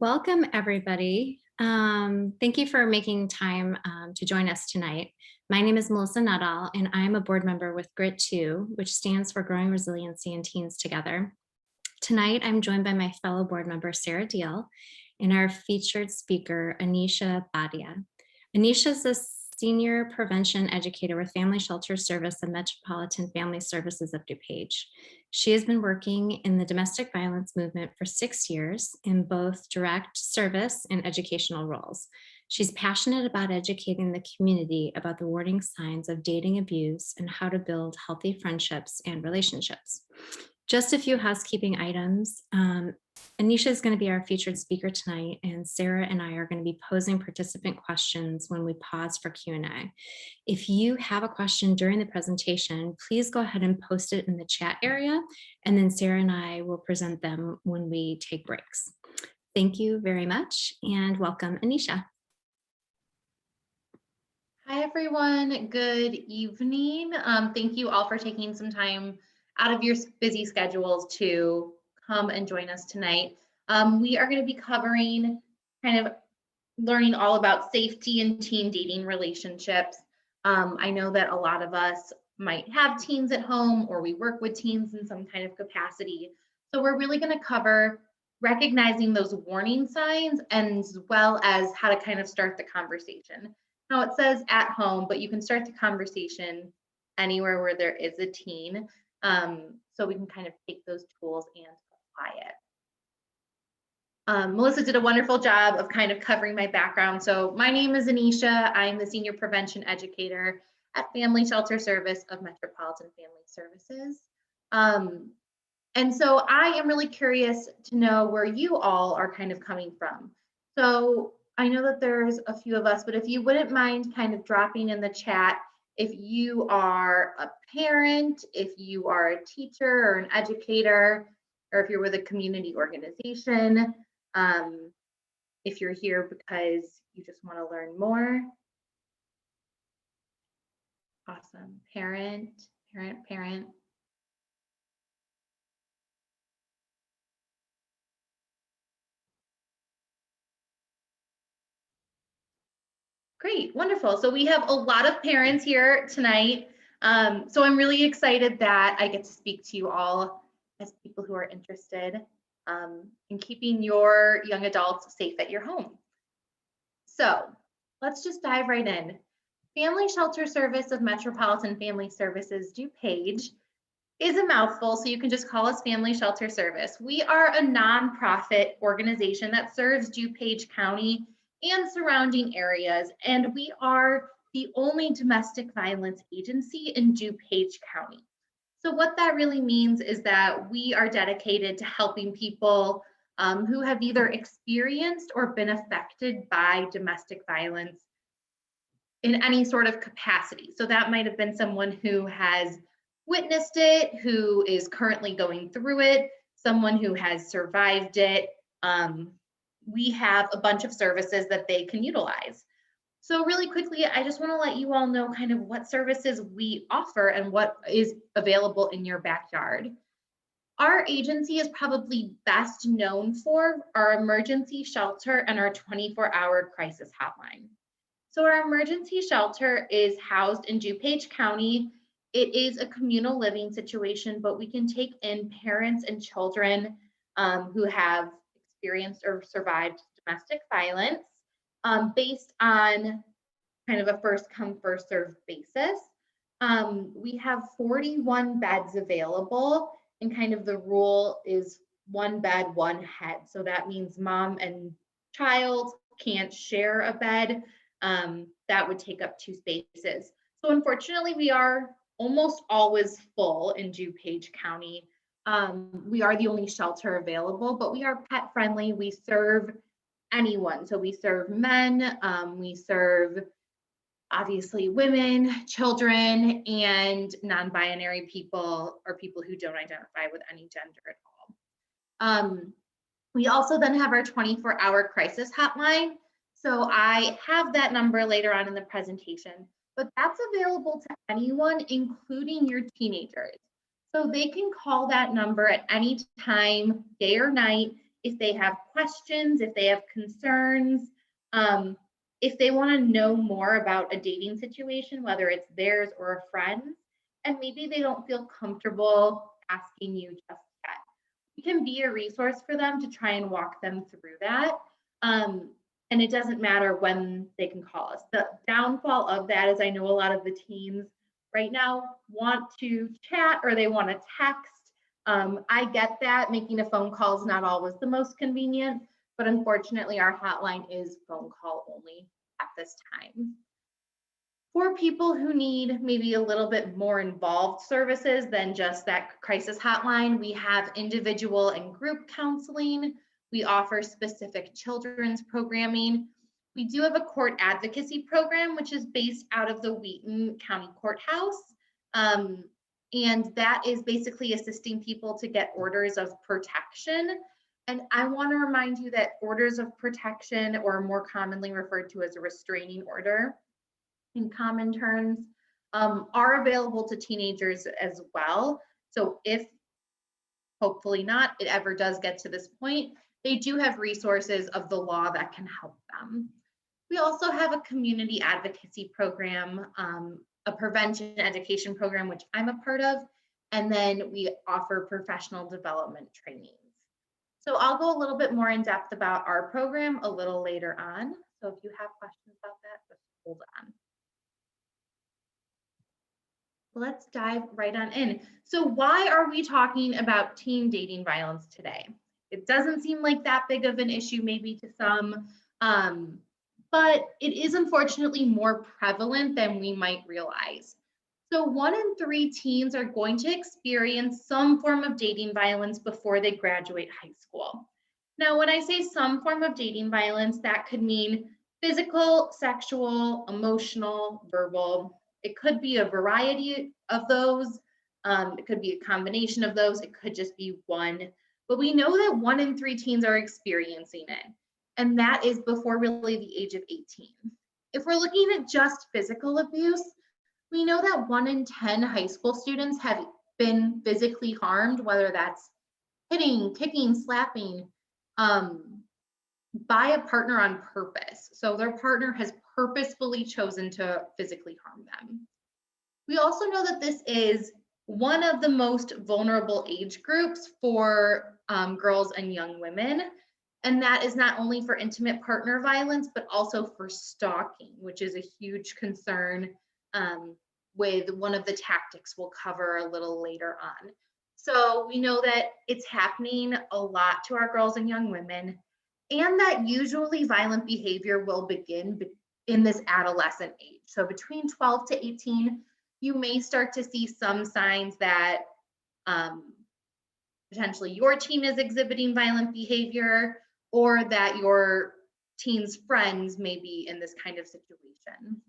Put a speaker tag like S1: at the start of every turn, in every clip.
S1: Welcome, everybody. Thank you for making time to join us tonight. My name is Melissa Nuttall, and I'm a board member with GRIT 2, which stands for Growing Resiliency in Teens Together. Tonight, I'm joined by my fellow board member, Sarah Deal, and our featured speaker, Anisha Badia. Anisha is a senior prevention educator with Family Shelter Service and Metropolitan Family Services of DuPage. She has been working in the domestic violence movement for 6 years in both direct service and educational roles. She's passionate about educating the community about the warning signs of dating abuse and how to build healthy friendships and relationships. Just a few housekeeping items. Anisha is going to be our featured speaker tonight, and Sarah and I are going to be posing participant questions when we pause for Q&A. If you have a question during the presentation, please go ahead and post it in the chat area, and then Sarah and I will present them when we take breaks. Thank you very much, and welcome, Anisha.
S2: Hi, everyone. Good evening. Thank you all for taking some time out of your busy schedules to come and join us tonight. We are going to be covering kind of learning all about safety in teen dating relationships. I know that a lot of us might have teens at home, or we work with teens in some kind of capacity. So we're really going to cover recognizing those warning signs, as well as how to kind of start the conversation. Now, it says at home, but you can start the conversation anywhere where there is a teen. So we can kind of take those tools and apply it. Melissa did a wonderful job of kind of covering my background. So my name is Anisha. I'm the Senior Prevention Educator at Family Shelter Service of Metropolitan Family Services. And so I am really curious to know where you all are kind of coming from. So I know that there's a few of us, but if you wouldn't mind kind of dropping in the chat if you are a parent, if you are a teacher or an educator, or if you're with a community organization, if you're here because you just want to learn more. Awesome. Parent. Great, wonderful. So we have a lot of parents here tonight. So I'm really excited that I get to speak to you all as people who are interested in keeping your young adults safe at your home. So let's just dive right in. Family Shelter Service of Metropolitan Family Services, DuPage, is a mouthful, so you can just call us Family Shelter Service. We are a nonprofit organization that serves DuPage County and surrounding areas, and we are the only domestic violence agency in DuPage County. So what that really means is that we are dedicated to helping people who have either experienced or been affected by domestic violence in any sort of capacity. So that might have been someone who has witnessed it, who is currently going through it, someone who has survived it. We have a bunch of services that they can utilize. So really quickly, I just want to let you all know kind of what services we offer and what is available in your backyard. Our agency is probably best known for our emergency shelter and our 24-hour crisis hotline. So our emergency shelter is housed in DuPage County. It is a communal living situation, but we can take in parents and children who have experienced or survived domestic violence based on kind of a first come, first served basis. We have 41 beds available, and kind of the rule is 1 bed, 1 head. So that means mom and child can't share a bed. That would take up 2 spaces. So unfortunately, we are almost always full in DuPage County. We are the only shelter available, but we are pet friendly. We serve anyone. So we serve men, we serve obviously women, children, and non-binary people, or people who don't identify with any gender at all. We also then have our 24-hour crisis hotline. So I have that number later on in the presentation, but that's available to anyone, including your teenagers. So they can call that number at any time, day or night, if they have questions, if they have concerns, if they want to know more about a dating situation, whether it's theirs or a friend's, and maybe they don't feel comfortable asking you just yet. We can be a resource for them to try and walk them through that. And it doesn't matter when they can call us. The downfall of that is I know a lot of the teens right now want to chat or they want to text. I get that making a phone call is not always the most convenient, but unfortunately our hotline is phone call only at this time. For people who need maybe a little bit more involved services than just that crisis hotline, we have individual and group counseling. We offer specific children's programming. We do have a court advocacy program, which is based out of the Wheaton County Courthouse. And that is basically assisting people to get orders of protection. And I want to remind you that orders of protection, or more commonly referred to as a restraining order in common terms, are available to teenagers as well. So if, hopefully not, it ever does get to this point, they do have resources of the law that can help them. We also have a community advocacy program, a prevention education program, which I'm a part of, and then we offer professional development trainings. So I'll go a little bit more in depth about our program a little later on. So if you have questions about that, just hold on. Let's dive right on in. So why are we talking about teen dating violence today? It doesn't seem like that big of an issue maybe to some, but it is unfortunately more prevalent than we might realize. So 1 in 3 teens are going to experience some form of dating violence before they graduate high school. Now, when I say some form of dating violence, that could mean physical, sexual, emotional, verbal. It could be a variety of those. It could be a combination of those. It could just be one. But we know that 1 in 3 teens are experiencing it. And that is before really the age of 18. If we're looking at just physical abuse, we know that 1 in 10 high school students have been physically harmed, whether that's hitting, kicking, slapping, by a partner on purpose. So their partner has purposefully chosen to physically harm them. We also know that this is one of the most vulnerable age groups for girls and young women. And that is not only for intimate partner violence, but also for stalking, which is a huge concern with one of the tactics we'll cover a little later on. So we know that it's happening a lot to our girls and young women, and that usually violent behavior will begin in this adolescent age. So between 12 to 18, you may start to see some signs that potentially your teen is exhibiting violent behavior, or that your teen's friends may be in this kind of situation.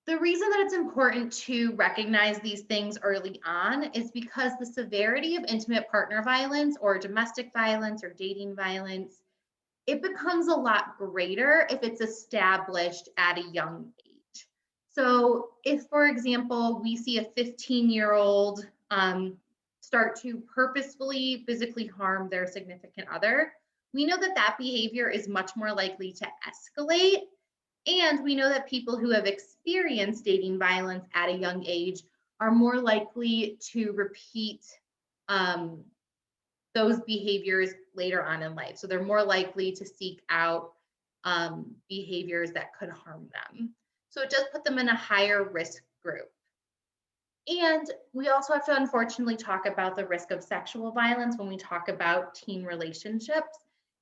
S2: The reason that it's important to recognize these things early on is because the severity of intimate partner violence or domestic violence or dating violence, it becomes a lot greater if it's established at a young age. So if, for example, we see a 15-year-old start to purposefully physically harm their significant other, we know that that behavior is much more likely to escalate. And we know that people who have experienced dating violence at a young age are more likely to repeat those behaviors later on in life. So they're more likely to seek out behaviors that could harm them. So it does put them in a higher risk group. And we also have to unfortunately talk about the risk of sexual violence when we talk about teen relationships.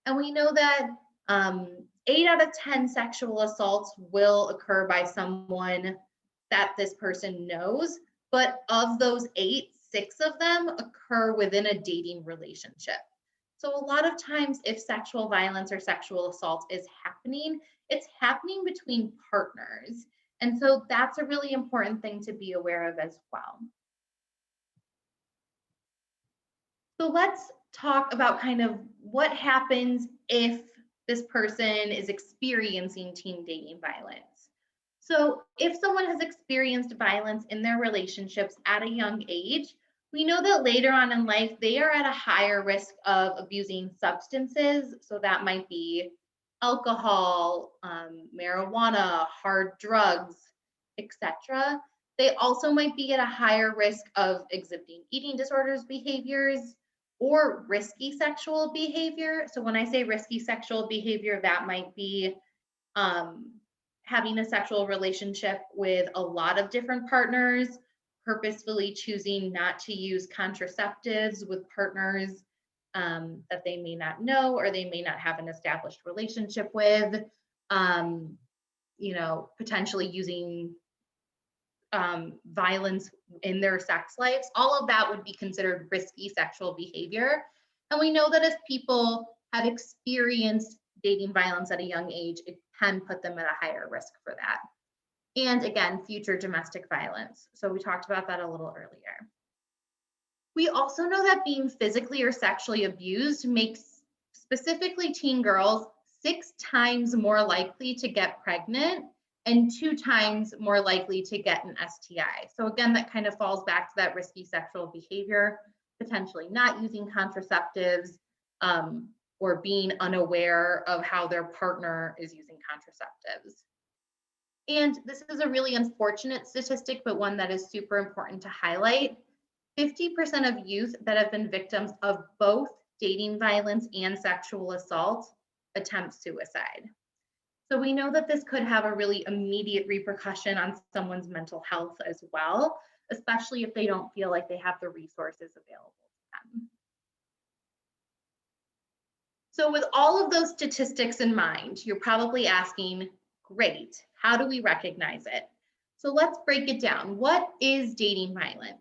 S2: And we know that 8 out of 10 sexual assaults will occur by someone that this person knows, but of those 8, 6 of them occur within a dating relationship. So a lot of times if sexual violence or sexual assault is happening, it's happening between partners. And so that's a really important thing to be aware of as well. So let's talk about kind of what happens if this person is experiencing teen dating violence. So if someone has experienced violence in their relationships at a young age, We know that later on in life, they are at a higher risk of abusing substances. So that might be alcohol, marijuana, hard drugs, etc. They also might be at a higher risk of exhibiting eating disorders behaviors or risky sexual behavior. So when I say risky sexual behavior, that might be um, having a sexual relationship with a lot of different partners, purposefully choosing not to use contraceptives with partners that they may not know or they may not have an established relationship with, um, potentially using violence in their sex lives. All of that would be considered risky sexual behavior. And we know that if people have experienced dating violence at a young age, it can put them at a higher risk for that. And again, future domestic violence. So we talked about that a little earlier. We also know that being physically or sexually abused makes specifically teen girls 6 times more likely to get pregnant and 2 times more likely to get an STI. So again, that kind of falls back to that risky sexual behavior, potentially not using contraceptives, or being unaware of how their partner is using contraceptives. And this is a really unfortunate statistic, but one that is super important to highlight. 50% of youth that have been victims of both dating violence and sexual assault attempt suicide. So we know that this could have a really immediate repercussion on someone's mental health as well, especially if they don't feel like they have the resources available to them. So with all of those statistics in mind, you're probably asking, great, how do we recognize it? So let's break it down. What is dating violence?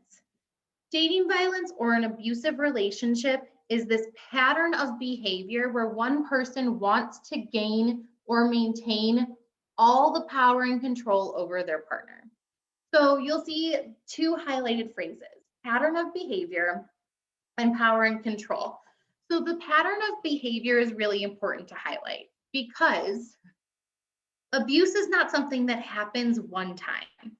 S2: Dating violence or an abusive relationship is this pattern of behavior where one person wants to gain or maintain all the power and control over their partner. So you'll see 2 highlighted phrases, pattern of behavior and power and control. So the pattern of behavior is really important to highlight because abuse is not something that happens one time.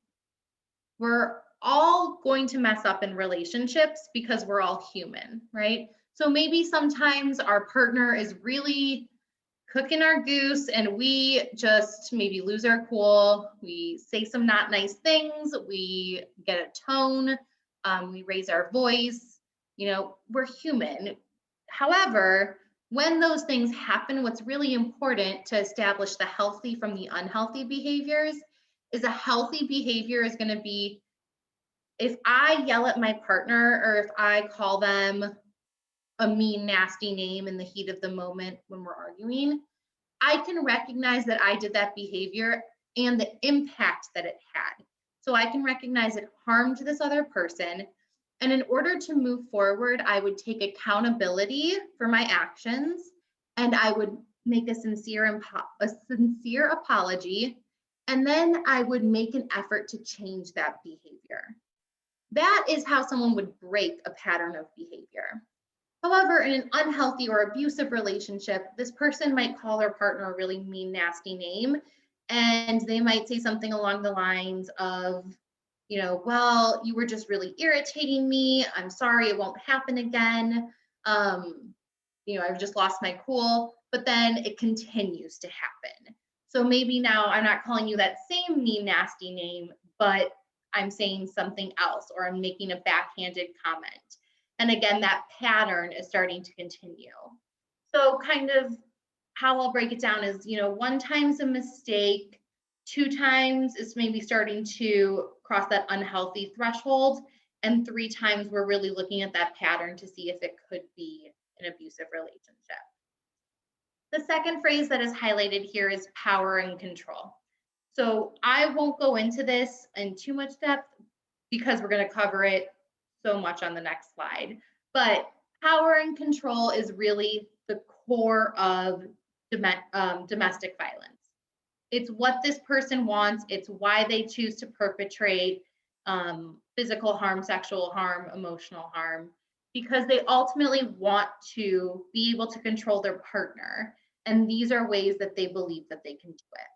S2: We're all going to mess up in relationships because we're all human, right? So maybe sometimes our partner is really cooking our goose and we just maybe lose our cool. We say some not nice things, we get a tone, we raise our voice. We're human. However, when those things happen, what's really important to establish the healthy from the unhealthy behaviors is a healthy behavior is going to be if I yell at my partner or if I call them a mean, nasty name in the heat of the moment when we're arguing, I can recognize that I did that behavior and the impact that it had. So I can recognize it harmed this other person. And in order to move forward, I would take accountability for my actions and I would make a sincere apology. And then I would make an effort to change that behavior. That is how someone would break a pattern of behavior. However, in an unhealthy or abusive relationship, this person might call their partner a really mean, nasty name, and they might say something along the lines of, well, you were just really irritating me. I'm sorry, it won't happen again. I've just lost my cool, but then it continues to happen. So maybe now I'm not calling you that same mean, nasty name, but I'm saying something else, or I'm making a backhanded comment. And again, that pattern is starting to continue. So kind of how I'll break it down is, 1 time's a mistake, 2 times is maybe starting to cross that unhealthy threshold, and 3 times we're really looking at that pattern to see if it could be an abusive relationship. The second phrase that is highlighted here is power and control. So I won't go into this in too much depth because we're going to cover it so much on the next slide. But power and control is really the core of domestic violence. It's what this person wants. It's why they choose to perpetrate physical harm, sexual harm, emotional harm, because they ultimately want to be able to control their partner. And these are ways that they believe that they can do it.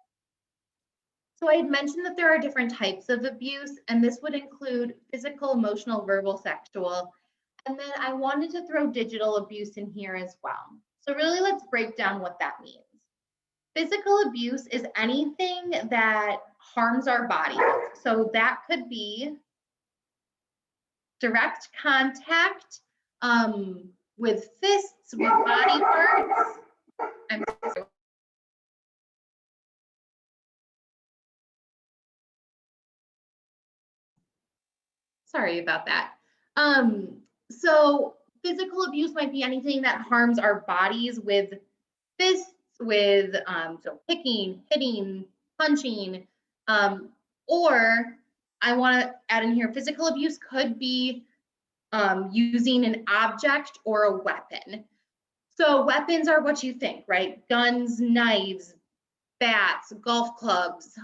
S2: So I had mentioned that there are different types of abuse, and this would include physical, emotional, verbal, sexual. And then I wanted to throw digital abuse in here as well. So really, let's break down what that means. Physical abuse is anything that harms our body. So that could be direct contact with fists, with body parts. I'm sorry about that. So physical abuse might be anything that harms our bodies with fists, with so kicking, hitting, punching, or I want to add in here, physical abuse could be using an object or a weapon. So weapons are what you think, right? Guns, knives, bats, golf clubs,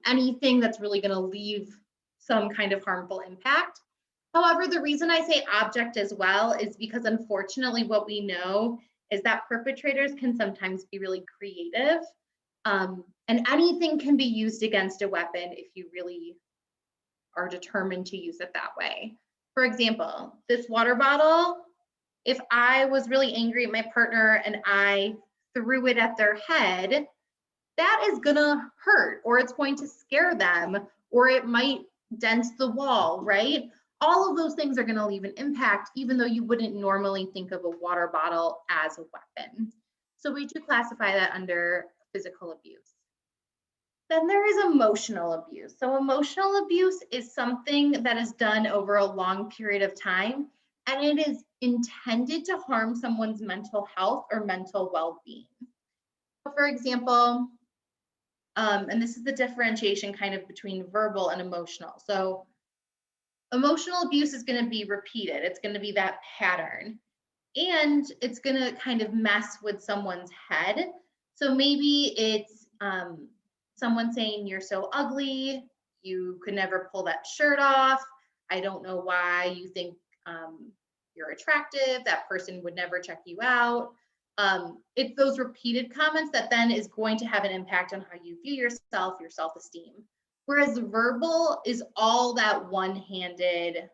S2: anything that's really going to leave some kind of harmful impact. However, the reason I say object as well is because unfortunately what we know is that perpetrators can sometimes be really creative, and anything can be used against a weapon if you really are determined to use it that way. For example, this water bottle, if I was really angry at my partner and I threw it at their head, that is gonna hurt, or it's going to scare them, or it might dent the wall, right? All of those things are gonna leave an impact, even though you wouldn't normally think of a water bottle as a weapon. So we do classify that under physical abuse. Then there is emotional abuse. So emotional abuse is something that is done over a long period of time, and it is intended to harm someone's mental health or mental well-being. So for example, and this is the differentiation kind of between verbal and emotional. So emotional abuse is going to be repeated. It's going to be that pattern, and it's going to kind of mess with someone's head. So maybe it's someone saying, "You're so ugly. You could never pull that shirt off. I don't know why you think you're attractive. That person would never check you out." It's those repeated comments that then is going to have an impact on how you view yourself, your self-esteem. Whereas verbal is all that one-handed,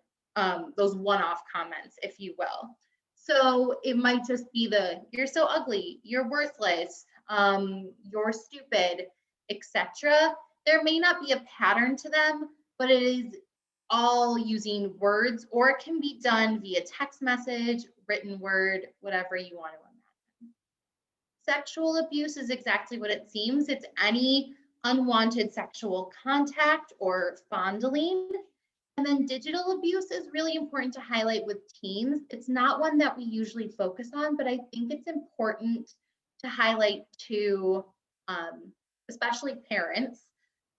S2: those one-off comments, if you will. So it might just be the, "You're so ugly, you're worthless, you're stupid," etc. There may not be a pattern to them, but it is all using words, or it can be done via text message, written word, whatever you want to imagine. Sexual abuse is exactly what it seems. It's any unwanted sexual contact or fondling. And then digital abuse is really important to highlight with teens. It's not one that we usually focus on, but I think it's important to highlight to especially parents,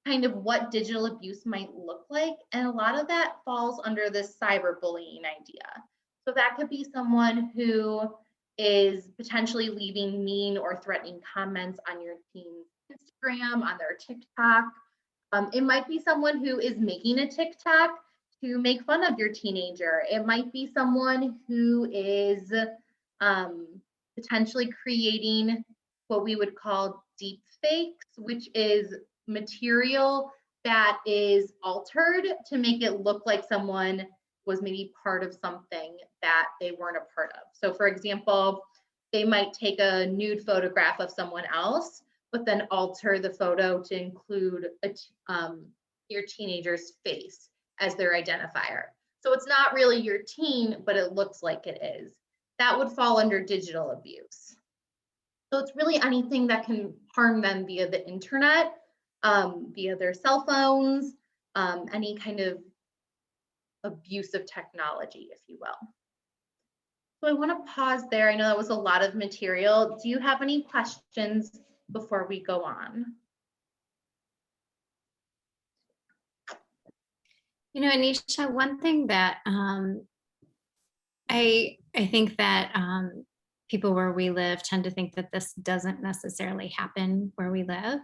S2: kind of what digital abuse might look like. And a lot of that falls under this cyberbullying idea. So that could be someone who is potentially leaving mean or threatening comments on your teen's Instagram, on their TikTok. It might be someone who is making a TikTok to make fun of your teenager. It might be someone who is potentially creating what we would call deep fakes, which is material that is altered to make it look like someone was maybe part of something that they weren't a part of. So for example, they might take a nude photograph of someone else, but then alter the photo to include your teenager's face as their identifier. So it's not really your teen, but it looks like it is. That would fall under digital abuse. So it's really anything that can harm them via the internet, via their cell phones, any kind of abuse of technology, if you will. So I want to pause there. I know that was a lot of material. Do you have any questions before we go on?
S1: You know, Anisha, one thing that I think that people where we live tend to think that this doesn't necessarily happen where we live.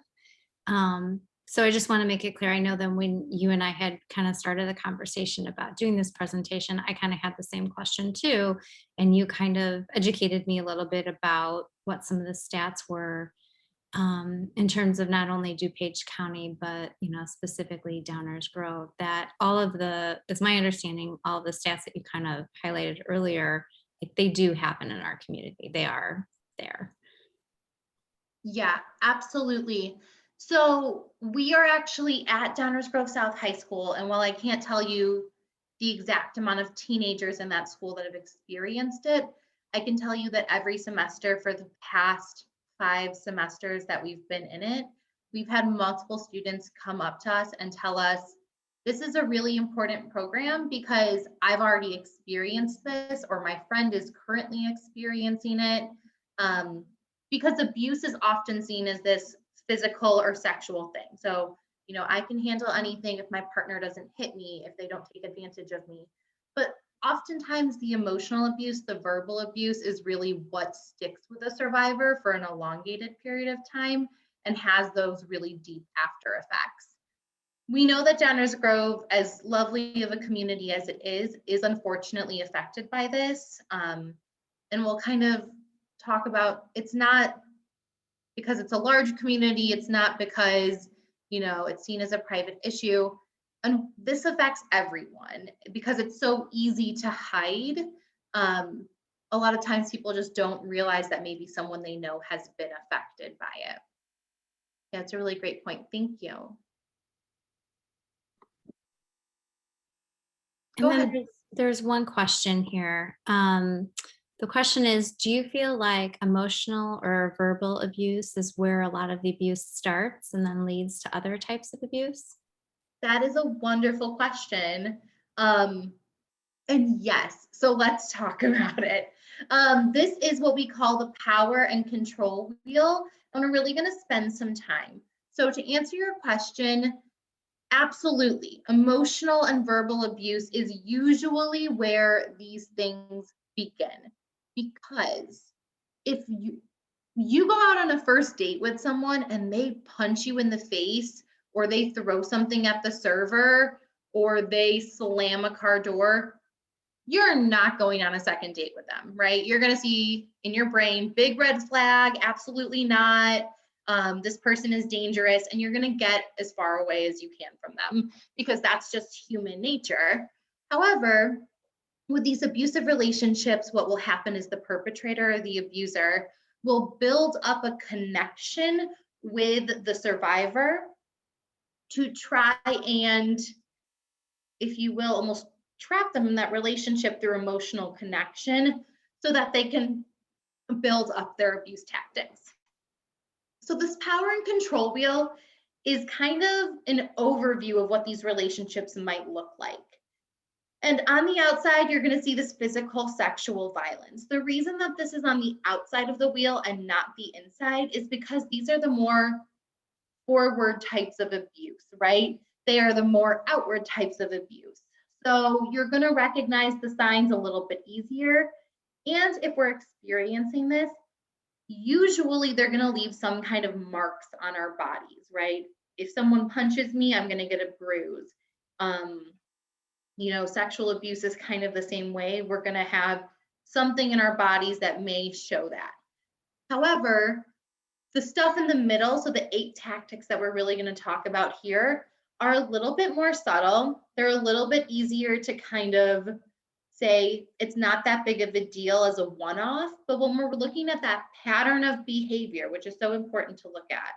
S1: So I just want to make it clear. I know that when you and I had kind of started the conversation about doing this presentation, I kind of had the same question too. And you kind of educated me a little bit about what some of the stats were in terms of not only DuPage County, but, specifically Downers Grove, that all of it's my understanding, all of the stats that you kind of highlighted earlier, like they do happen in our community. They are there.
S2: Yeah, absolutely. So we are actually at Downers Grove South High School, and while I can't tell you the exact amount of teenagers in that school that have experienced it, I can tell you that every semester for the past 5 semesters that we've been in it, we've had multiple students come up to us and tell us, this is a really important program because I've already experienced this, or my friend is currently experiencing it. Because abuse is often seen as this physical or sexual thing. So, I can handle anything if my partner doesn't hit me, if they don't take advantage of me. But oftentimes the emotional abuse, the verbal abuse is really what sticks with a survivor for an elongated period of time and has those really deep after effects. We know that Downers Grove, as lovely of a community as it is unfortunately affected by this. And we'll kind of talk about, it's not because it's a large community, it's not because it's seen as a private issue, and this affects everyone because it's so easy to hide. A lot of times people just don't realize that maybe someone they know has been affected by it. Yeah, it's a really great point. Thank you. Go
S1: And then
S2: ahead.
S1: there's one question here. The question is, do you feel like emotional or verbal abuse is where a lot of the abuse starts and then leads to other types of abuse?
S2: That is a wonderful question. And yes, so let's talk about it. This is what we call the power and control wheel, and we're really going to spend some time. So to answer your question, absolutely, emotional and verbal abuse is usually where these things begin. Because if you go out on a first date with someone and they punch you in the face, or they throw something at the server, or they slam a car door, you're not going on a second date with them, right? You're going to see in your brain, big red flag, absolutely not. This person is dangerous, and you're going to get as far away as you can from them because that's just human nature. However, with these abusive relationships, what will happen is the perpetrator or the abuser will build up a connection with the survivor to try and, if you will, almost trap them in that relationship through emotional connection so that they can build up their abuse tactics. So this power and control wheel is kind of an overview of what these relationships might look like. And on the outside, you're going to see this physical sexual violence. The reason that this is on the outside of the wheel and not the inside is because these are the more forward types of abuse, right? They are the more outward types of abuse. So you're going to recognize the signs a little bit easier. And if we're experiencing this, usually they're going to leave some kind of marks on our bodies, right? If someone punches me, I'm going to get a bruise. Sexual abuse is kind of the same way. We're going to have something in our bodies that may show that. However, the stuff in the middle, so the 8 tactics that we're really going to talk about here, are a little bit more subtle. They're a little bit easier to kind of say it's not that big of a deal as a one-off, but when we're looking at that pattern of behavior, which is so important to look at,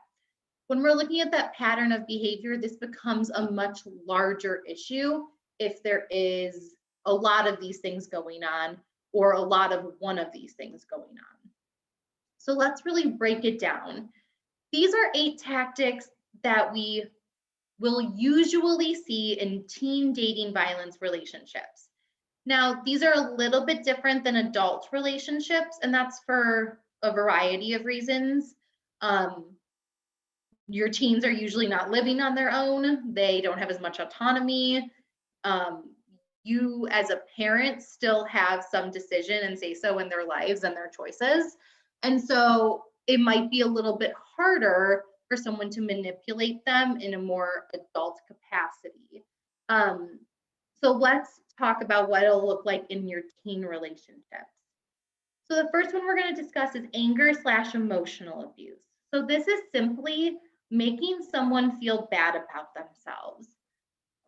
S2: when we're looking at that pattern of behavior, this becomes a much larger issue if there is a lot of these things going on or a lot of one of these things going on. So let's really break it down. These are 8 tactics that we will usually see in teen dating violence relationships. Now, these are a little bit different than adult relationships, and that's for a variety of reasons. Your teens are usually not living on their own. They don't have as much autonomy. You as a parent still have some decision and say so in their lives and their choices. And so it might be a little bit harder for someone to manipulate them in a more adult capacity. So let's talk about what it'll look like in your teen relationships. So the first one we're going to discuss is anger/emotional abuse. So this is simply making someone feel bad about themselves.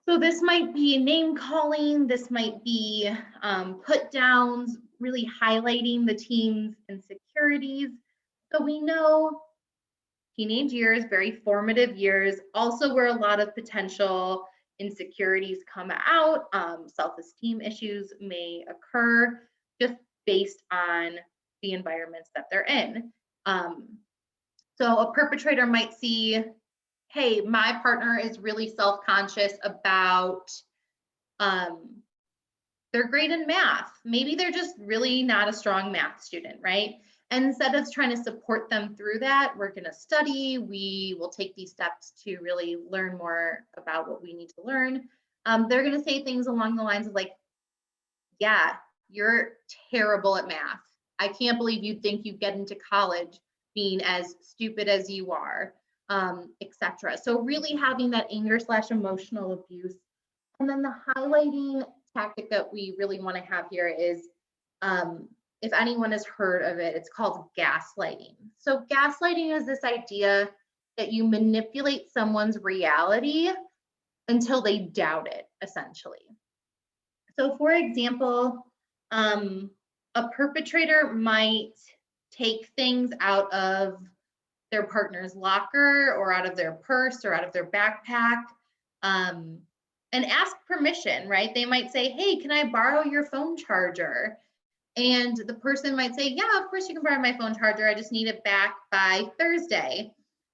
S2: So this might be name calling, this might be put downs, really highlighting the teen's insecurities. So we know teenage years, very formative years, also where a lot of potential insecurities come out, self-esteem issues may occur just based on the environments that they're in. So a perpetrator might see, hey, my partner is really self-conscious about their grade in math. Maybe they're just really not a strong math student, right? And instead of trying to support them through that, we're going to study. We will take these steps to really learn more about what we need to learn. They're going to say things along the lines of like, yeah, you're terrible at math. I can't believe you think you get into college being as stupid as you are, etc. So really having that anger / emotional abuse. And then the highlighting tactic that we really want to have here is, if anyone has heard of it, it's called gaslighting. So gaslighting is this idea that you manipulate someone's reality until they doubt it, essentially. So for example, a perpetrator might take things out of their partner's locker or out of their purse or out of their backpack, and ask permission, right? They might say, hey, can I borrow your phone charger? And the person might say, yeah, of course you can borrow my phone charger. I just need it back by Thursday.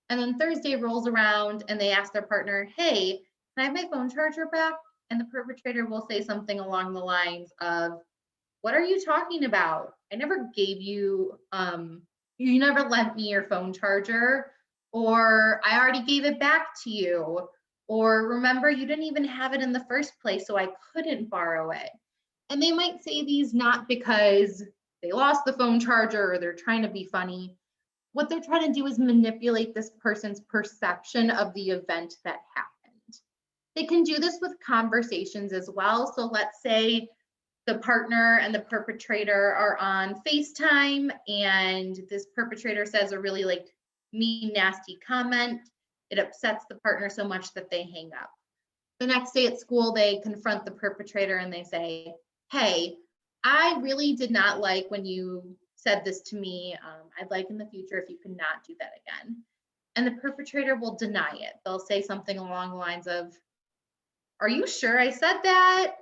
S2: And then Thursday rolls around and they ask their partner, hey, can I have my phone charger back? And the perpetrator will say something along the lines of, what are you talking about? I never gave you, you never lent me your phone charger, or I already gave it back to you, or remember, you didn't even have it in the first place, so I couldn't borrow it. And they might say these not because they lost the phone charger or they're trying to be funny. What they're trying to do is manipulate this person's perception of the event that happened. They can do this with conversations as well. So let's say the partner and the perpetrator are on FaceTime and this perpetrator says a really like mean, nasty comment. It upsets the partner so much that they hang up. The next day at school, they confront the perpetrator and they say, hey, I really did not like when you said this to me. I'd like in the future if you could not do that again. And the perpetrator will deny it. They'll say something along the lines of, are you sure I said that?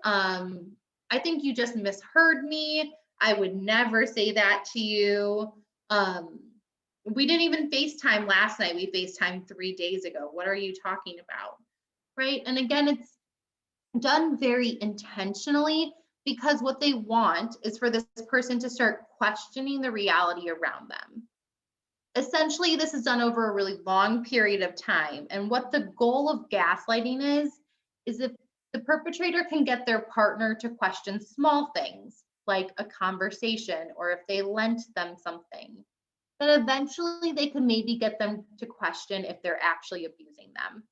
S2: I think you just misheard me. I would never say that to you. We didn't even FaceTime last night. We FaceTimed 3 days ago. What are you talking about? Right? And again, it's done very intentionally because what they want is for this person to start questioning the reality around them. Essentially, this is done over a really long period of time. And what the goal of gaslighting is if the perpetrator can get their partner to question small things like a conversation or if they lent them something, then eventually they could maybe get them to question if they're actually abusing them.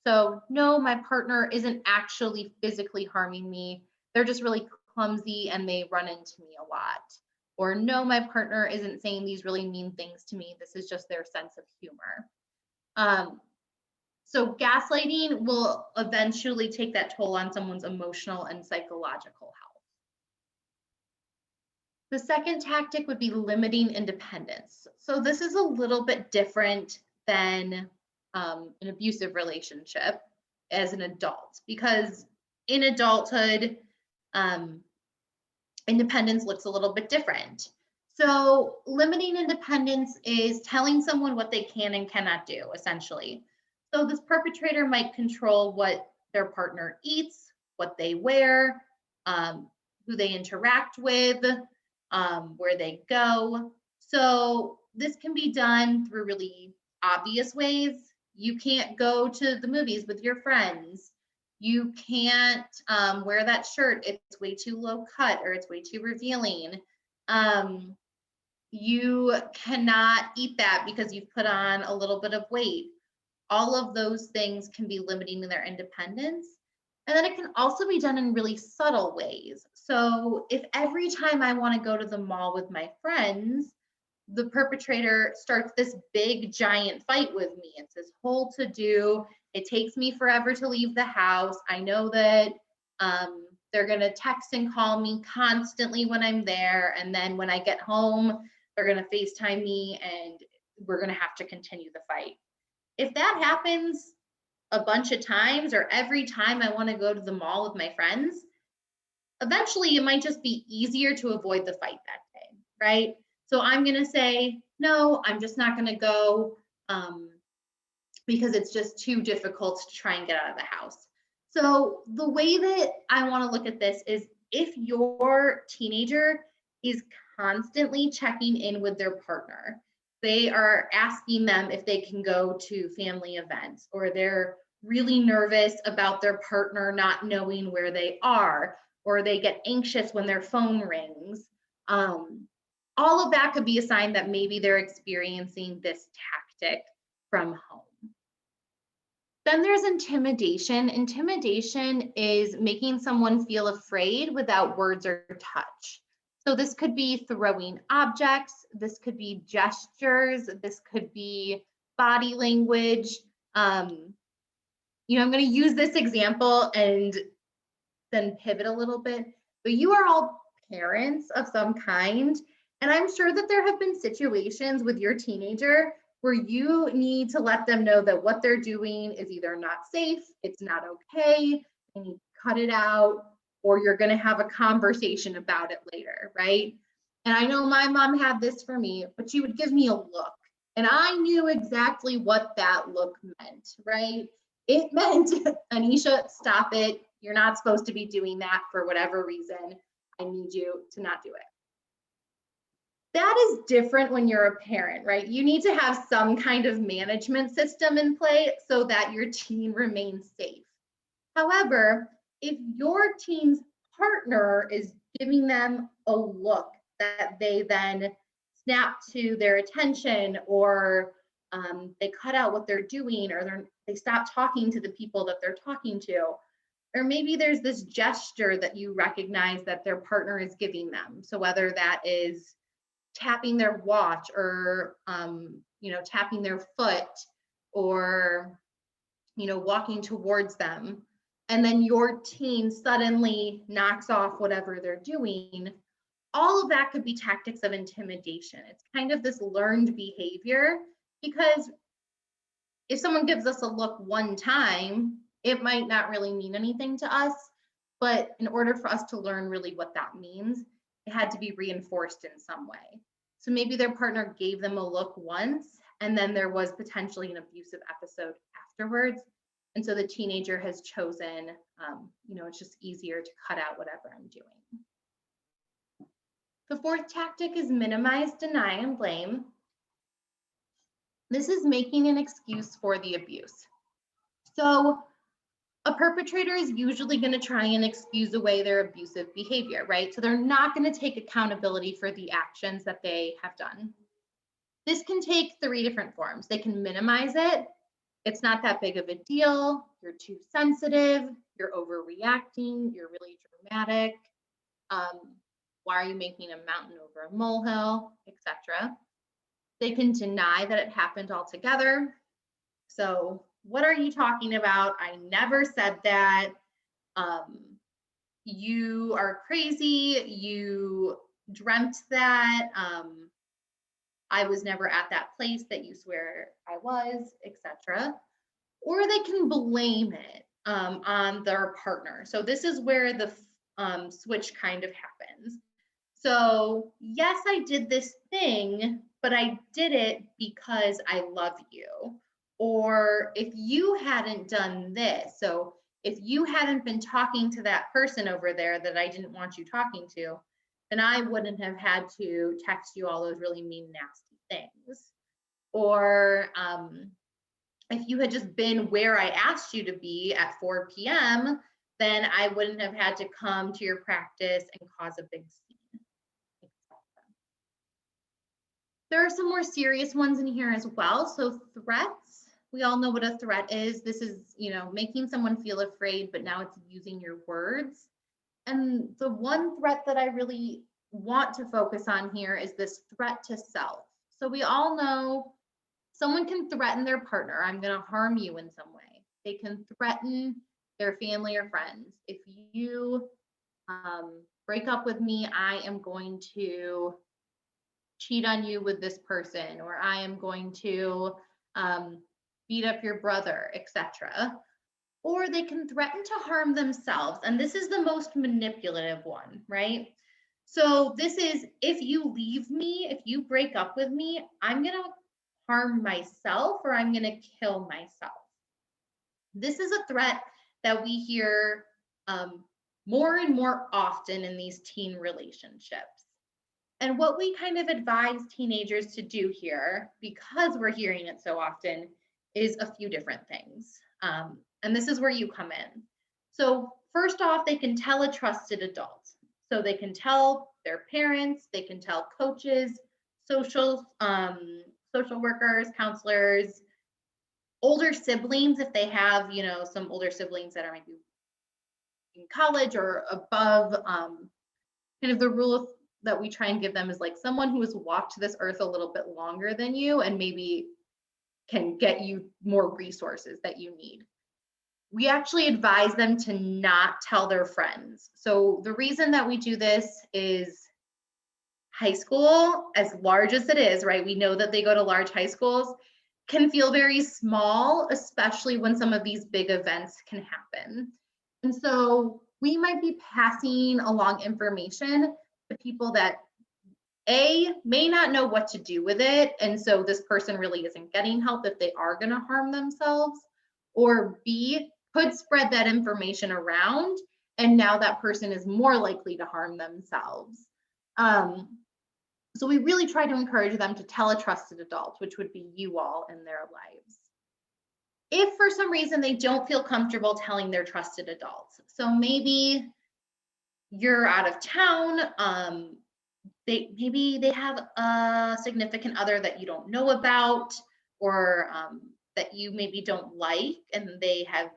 S2: So no, my partner isn't actually physically harming me. They're just really clumsy and they run into me a lot. Or no, my partner isn't saying these really mean things to me. This is just their sense of humor. So gaslighting will eventually take that toll on someone's emotional and psychological health. The second tactic would be limiting independence. So this is a little bit different than an abusive relationship as an adult, because in adulthood, independence looks a little bit different. So limiting independence is telling someone what they can and cannot do, essentially. So this perpetrator might control what their partner eats, what they wear, who they interact with, where they go. So this can be done through really obvious ways. You can't go to the movies with your friends. You can't wear that shirt. It's way too low cut or it's way too revealing. You cannot eat that because you've put on a little bit of weight. All of those things can be limiting to their independence. And then it can also be done in really subtle ways. So if every time I want to go to the mall with my friends, the perpetrator starts this big giant fight with me. It's this whole to do. It takes me forever to leave the house. I know that they're going to text and call me constantly when I'm there. And then when I get home, they're going to FaceTime me and we're going to have to continue the fight. If that happens a bunch of times, or every time I want to go to the mall with my friends, eventually it might just be easier to avoid the fight that day, right? So I'm going to say, no, I'm just not going to go because it's just too difficult to try and get out of the house. So the way that I want to look at this is, if your teenager is constantly checking in with their partner, they are asking them if they can go to family events, or they're really nervous about their partner not knowing where they are, or they get anxious when their phone rings. All of that could be a sign that maybe they're experiencing this tactic from home. Then there's intimidation. Intimidation is making someone feel afraid without words or touch. So this could be throwing objects, this could be gestures, this could be body language. I'm going to use this example and then pivot a little bit, but you are all parents of some kind, and I'm sure that there have been situations with your teenager where you need to let them know that what they're doing is either not safe, it's not okay, they need to cut it out, or you're going to have a conversation about it later, right? And I know my mom had this for me, but she would give me a look, and I knew exactly what that look meant, right? It meant, Anisha, stop it. You're not supposed to be doing that for whatever reason. I need you to not do it. That is different when you're a parent, right? You need to have some kind of management system in play so that your teen remains safe. However, if your teen's partner is giving them a look that they then snap to their attention, or they cut out what they're doing, or they stop talking to the people that they're talking to, or maybe there's this gesture that you recognize that their partner is giving them. So whether that is tapping their watch, or tapping their foot, or walking towards them, and then your teen suddenly knocks off whatever they're doing, all of that could be tactics of intimidation. It's kind of this learned behavior, because if someone gives us a look one time, it might not really mean anything to us, but in order for us to learn really what that means, it had to be reinforced in some way. So maybe their partner gave them a look once, and then there was potentially an abusive episode afterwards. And so the teenager has chosen, it's just easier to cut out whatever I'm doing. The fourth tactic is minimize, deny, and blame. This is making an excuse for the abuse. So a perpetrator is usually going to try and excuse away their abusive behavior, right? So they're not going to take accountability for the actions that they have done. This can take three different forms. They can minimize it. It's not that big of a deal. You're too sensitive. You're overreacting. You're really dramatic. Why are you making a mountain over a molehill, etc. They can deny that it happened altogether. So, what are you talking about? I never said that. You are crazy. You dreamt that. I was never at that place that you swear I was, etc. Or they can blame it on their partner. So this is where the switch kind of happens. So yes, I did this thing, but I did it because I love you. Or if you hadn't done this, so if you hadn't been talking to that person over there that I didn't want you talking to, then I wouldn't have had to text you all those really mean, nasty things. Or if you had just been where I asked you to be at 4 p.m., then I wouldn't have had to come to your practice and cause a big scene. There are some more serious ones in here as well. So threats, we all know what a threat is. This is, making someone feel afraid, but now it's using your words. And the one threat that I really want to focus on here is this threat to self. So we all know someone can threaten their partner. I'm going to harm you in some way. They can threaten their family or friends. If you break up with me, I am going to cheat on you with this person, or I am going to um, beat up your brother, etc. Or they can threaten to harm themselves. And this is the most manipulative one, right? So this is, if you leave me, if you break up with me, I'm going to harm myself or I'm going to kill myself. This is a threat that we hear more and more often in these teen relationships. And what we kind of advise teenagers to do here, because we're hearing it so often, is a few different things. And this is where you come in. So first off, they can tell a trusted adult. So they can tell their parents, they can tell coaches, social workers, counselors, older siblings, if they have, some older siblings that are maybe in college or above. Kind of the rule of that we try and give them is like someone who has walked this earth a little bit longer than you and maybe can get you more resources that you need. We actually advise them to not tell their friends. So the reason that we do this is high school, as large as it is, right? We know that they go to large high schools, can feel very small, especially when some of these big events can happen. And so we might be passing along information to people that may not know what to do with it. And so this person really isn't getting help if they are going to harm themselves, or B, could spread that information around. And now that person is more likely to harm themselves. So we really try to encourage them to tell a trusted adult, which would be you all in their lives. If for some reason they don't feel comfortable telling their trusted adults, so maybe you're out of town, maybe they have a significant other that you don't know about, or that you maybe don't like, and they have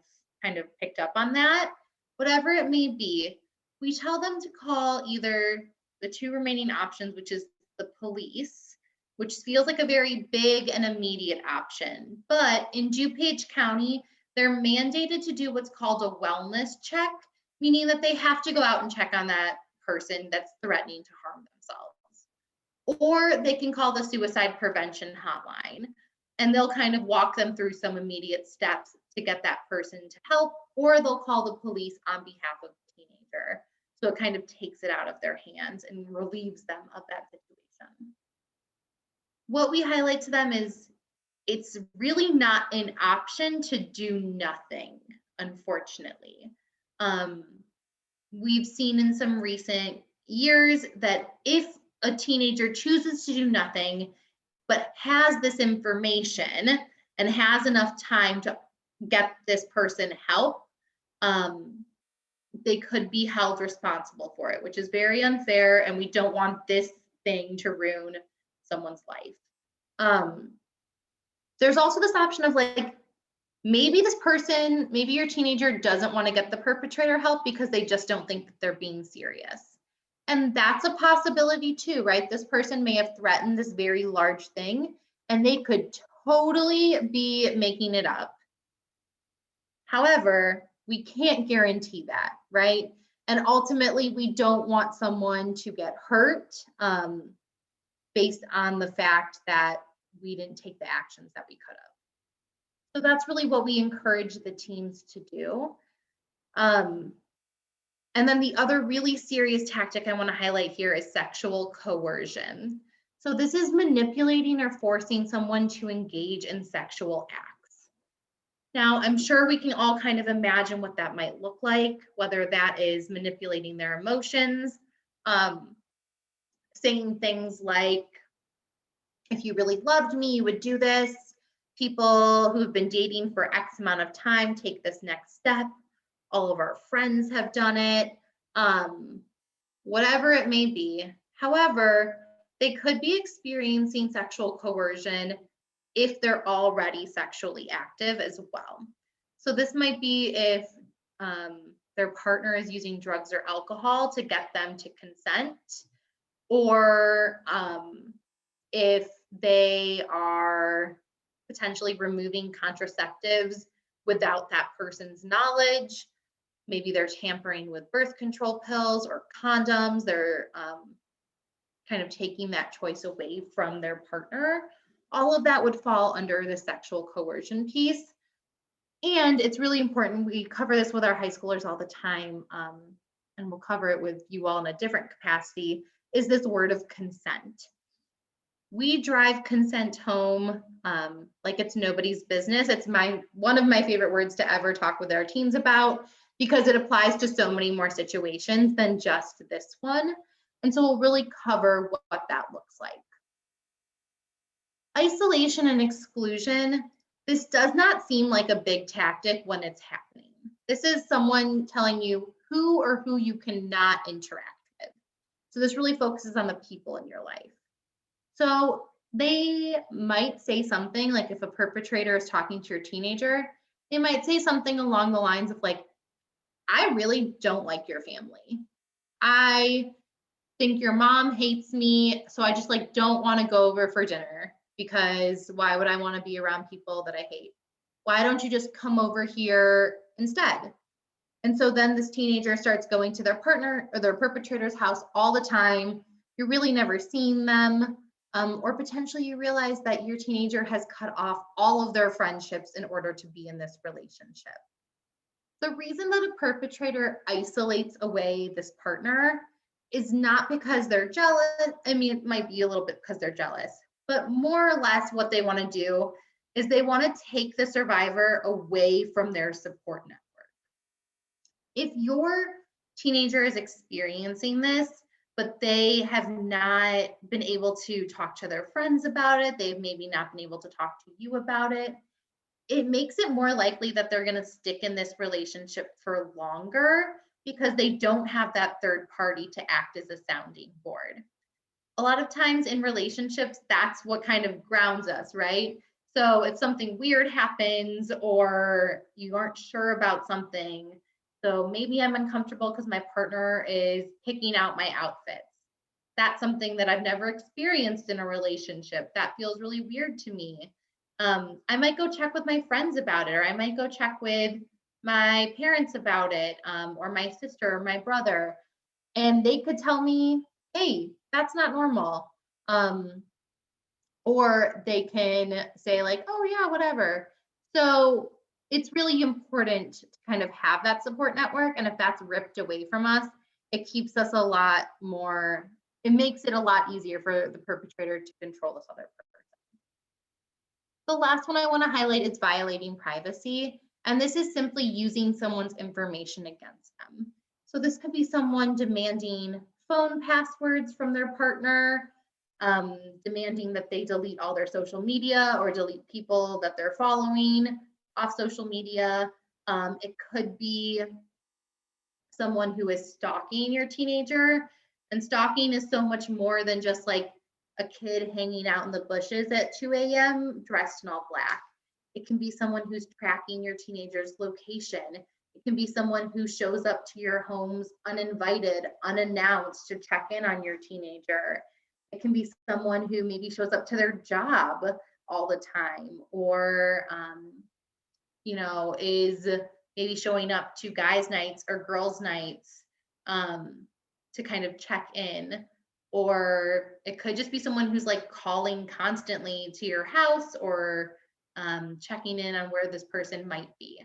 S2: kind of picked up on that, whatever it may be, we tell them to call either the two remaining options, which is the police, which feels like a very big and immediate option. But in DuPage County, they're mandated to do what's called a wellness check, meaning that they have to go out and check on that person that's threatening to harm themselves. Or they can call the suicide prevention hotline, and they'll kind of walk them through some immediate steps to get that person to help, or they'll call the police on behalf of the teenager. So it kind of takes it out of their hands and relieves them of that situation. What we highlight to them is it's really not an option to do nothing, unfortunately. We've seen in some recent years that if a teenager chooses to do nothing, but has this information and has enough time to get this person help, they could be held responsible for it, which is very unfair, and we don't want this thing to ruin someone's life. There's also this option of like, maybe your teenager doesn't want to get the perpetrator help because they just don't think that they're being serious. And that's a possibility too, right? This person may have threatened this very large thing and they could totally be making it up. However, we can't guarantee that, right? And ultimately, we don't want someone to get hurt based on the fact that we didn't take the actions that we could have. So that's really what we encourage the teens to do. And then the other really serious tactic I want to highlight here is sexual coercion. So this is manipulating or forcing someone to engage in sexual acts. Now, I'm sure we can all kind of imagine what that might look like, whether that is manipulating their emotions, saying things like, if you really loved me, you would do this. People who have been dating for X amount of time take this next step. All of our friends have done it, whatever it may be. However, they could be experiencing sexual coercion if they're already sexually active as well. So this might be if their partner is using drugs or alcohol to get them to consent, or if they are potentially removing contraceptives without that person's knowledge. Maybe they're tampering with birth control pills or condoms. They're kind of taking that choice away from their partner. All of that would fall under the sexual coercion piece. And it's really important. We cover this with our high schoolers all the time, and we'll cover it with you all in a different capacity, is this word of consent. We drive consent home like it's nobody's business. It's one of my favorite words to ever talk with our teens about, because it applies to so many more situations than just this one. And so we'll really cover what that looks like. Isolation and exclusion. This does not seem like a big tactic when it's happening. This is someone telling you who you cannot interact with. So this really focuses on the people in your life. So they might say something like, if a perpetrator is talking to your teenager, they might say something along the lines of like, I really don't like your family. I think your mom hates me, so I just like don't want to go over for dinner, because why would I want to be around people that I hate? Why don't you just come over here instead? And so then this teenager starts going to their partner or their perpetrator's house all the time. You're really never seeing them. Or potentially you realize that your teenager has cut off all of their friendships in order to be in this relationship. The reason that a perpetrator isolates away this partner is not because they're jealous. I mean, it might be a little bit because they're jealous, but more or less what they want to do is they want to take the survivor away from their support network. If your teenager is experiencing this, but they have not been able to talk to their friends about it, they've maybe not been able to talk to you about it, it makes it more likely that they're going to stick in this relationship for longer, because they don't have that third party to act as a sounding board. A lot of times in relationships, that's what kind of grounds us, right? So if something weird happens or you aren't sure about something, so maybe I'm uncomfortable because my partner is picking out my outfits. That's something that I've never experienced in a relationship. That feels really weird to me. I might go check with my friends about it, or I might go check with my parents about it, or my sister or my brother, and they could tell me, hey, that's not normal. Or they can say like, oh yeah, whatever. So it's really important to kind of have that support network. And if that's ripped away from us, it keeps us a lot more, it makes it a lot easier for the perpetrator to control this other person. The last one I want to highlight is violating privacy. And this is simply using someone's information against them. So this could be someone demanding phone passwords from their partner, demanding that they delete all their social media or delete people that they're following off social media. It could be someone who is stalking your teenager. And stalking is so much more than just like a kid hanging out in the bushes at 2 a.m. dressed in all black. It can be someone who's tracking your teenager's location. It can be someone who shows up to your homes uninvited, unannounced to check in on your teenager. It can be someone who maybe shows up to their job all the time, or is maybe showing up to guys' nights or girls' nights to kind of check in. Or it could just be someone who's like calling constantly to your house, or checking in on where this person might be.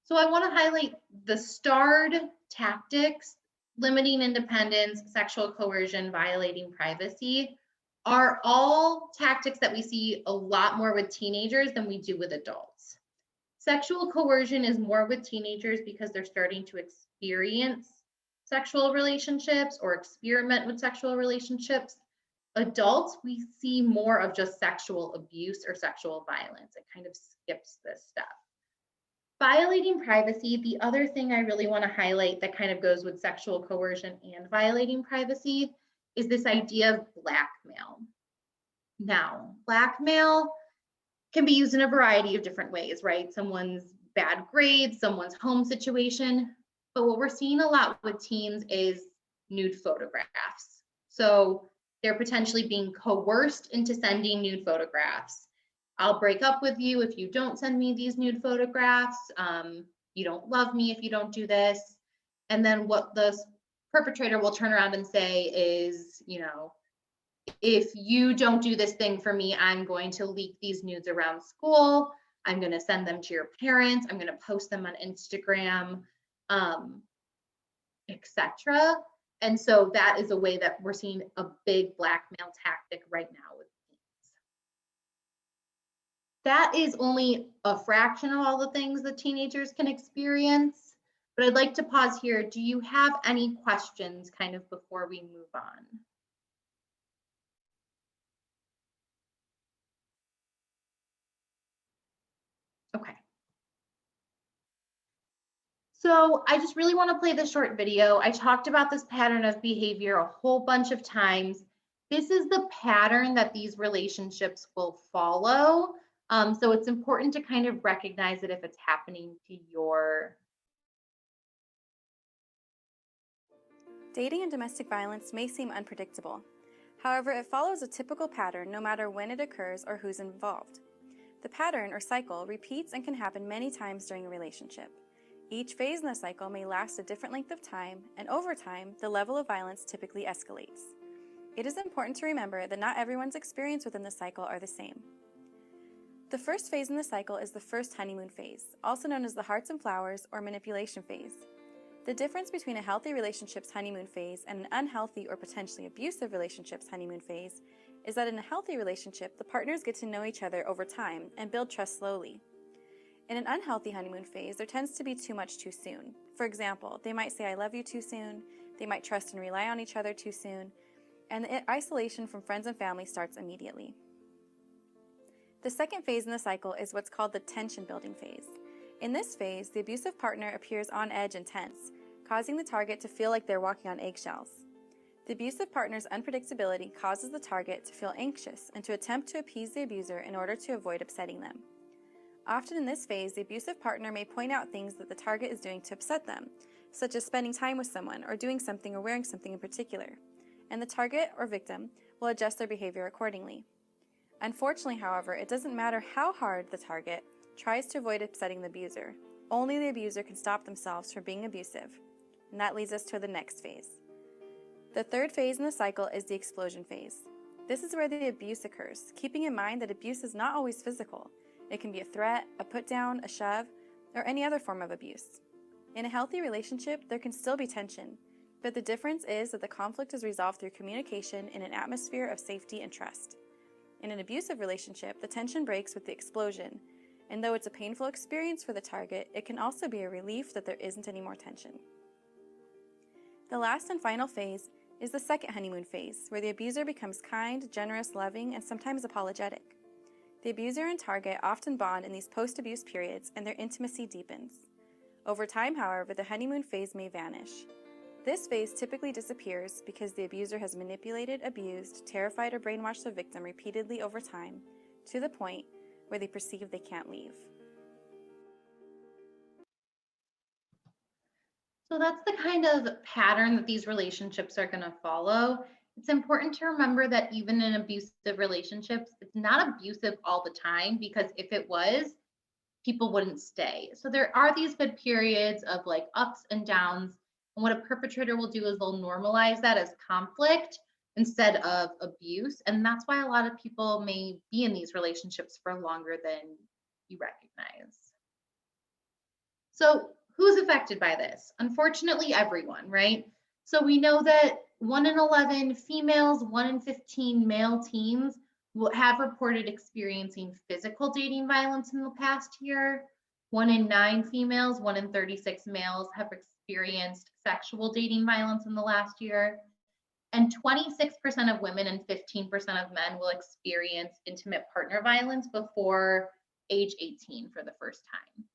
S2: So I want to highlight the starred tactics: limiting independence, sexual coercion, violating privacy, are all tactics that we see a lot more with teenagers than we do with adults. Sexual coercion is more with teenagers because they're starting to experience sexual relationships or experiment with sexual relationships. Adults, we see more of just sexual abuse or sexual violence. It kind of skips this stuff. Violating privacy, the other thing I really want to highlight that kind of goes with sexual coercion and violating privacy, is this idea of blackmail. Now, blackmail can be used in a variety of different ways, right? Someone's bad grades, someone's home situation. But what we're seeing a lot with teens is nude photographs. So They're potentially being coerced into sending nude photographs. I'll break up with you if you don't send me these nude photographs. You don't love me if you don't do this. And then what the perpetrator will turn around and say is, if you don't do this thing for me, I'm going to leak these nudes around school. I'm going to send them to your parents. I'm going to post them on Instagram, etc. And so that is a way that we're seeing a big blackmail tactic right now with teens. That is only a fraction of all the things that teenagers can experience. But I'd like to pause here. Do you have any questions kind of before we move on? Okay. So I just really want to play this short video. I talked about this pattern of behavior a whole bunch of times. This is the pattern that these relationships will follow. So it's important to kind of recognize it if it's happening to your.
S3: Dating and domestic violence may seem unpredictable. However, it follows a typical pattern no matter when it occurs or who's involved. The pattern or cycle repeats and can happen many times during a relationship. Each phase in the cycle may last a different length of time, and over time, the level of violence typically escalates. It is important to remember that not everyone's experience within the cycle are the same. The first phase in the cycle is the first honeymoon phase, also known as the hearts and flowers or manipulation phase. The difference between a healthy relationship's honeymoon phase and an unhealthy or potentially abusive relationship's honeymoon phase is that in a healthy relationship, the partners get to know each other over time and build trust slowly. In an unhealthy honeymoon phase, there tends to be too much too soon. For example, they might say I love you too soon, they might trust and rely on each other too soon, and the isolation from friends and family starts immediately. The second phase in the cycle is what's called the tension building phase. In this phase, the abusive partner appears on edge and tense, causing the target to feel like they're walking on eggshells. The abusive partner's unpredictability causes the target to feel anxious and to attempt to appease the abuser in order to avoid upsetting them. Often in this phase, the abusive partner may point out things that the target is doing to upset them, such as spending time with someone or doing something or wearing something in particular, and the target or victim will adjust their behavior accordingly. Unfortunately, however, it doesn't matter how hard the target tries to avoid upsetting the abuser. Only the abuser can stop themselves from being abusive. And that leads us to the next phase. The third phase in the cycle is the explosion phase. This is where the abuse occurs, keeping in mind that abuse is not always physical. It can be a threat, a put down, a shove, or any other form of abuse. In a healthy relationship, there can still be tension, but the difference is that the conflict is resolved through communication in an atmosphere of safety and trust. In an abusive relationship, the tension breaks with the explosion, and though it's a painful experience for the target, it can also be a relief that there isn't any more tension. The last and final phase is the second honeymoon phase, where the abuser becomes kind, generous, loving, and sometimes apologetic. The abuser and target often bond in these post-abuse periods, and their intimacy deepens. Over time, however, the honeymoon phase may vanish. This phase typically disappears because the abuser has manipulated, abused, terrified, or brainwashed the victim repeatedly over time, to the point where they perceive they can't leave.
S2: So that's the kind of pattern that these relationships are going to follow. It's important to remember that even in abusive relationships, it's not abusive all the time, because if it was, people wouldn't stay. So there are these good periods of like ups and downs. And what a perpetrator will do is they'll normalize that as conflict instead of abuse. And that's why a lot of people may be in these relationships for longer than you recognize. So who's affected by this? Unfortunately, everyone, right? So we know that 1 in 11 females, 1 in 15 male teens will have reported experiencing physical dating violence in the past year. 1 in 9 females, 1 in 36 males have experienced sexual dating violence in the last year. And 26% of women and 15% of men will experience intimate partner violence before age 18 for the first time.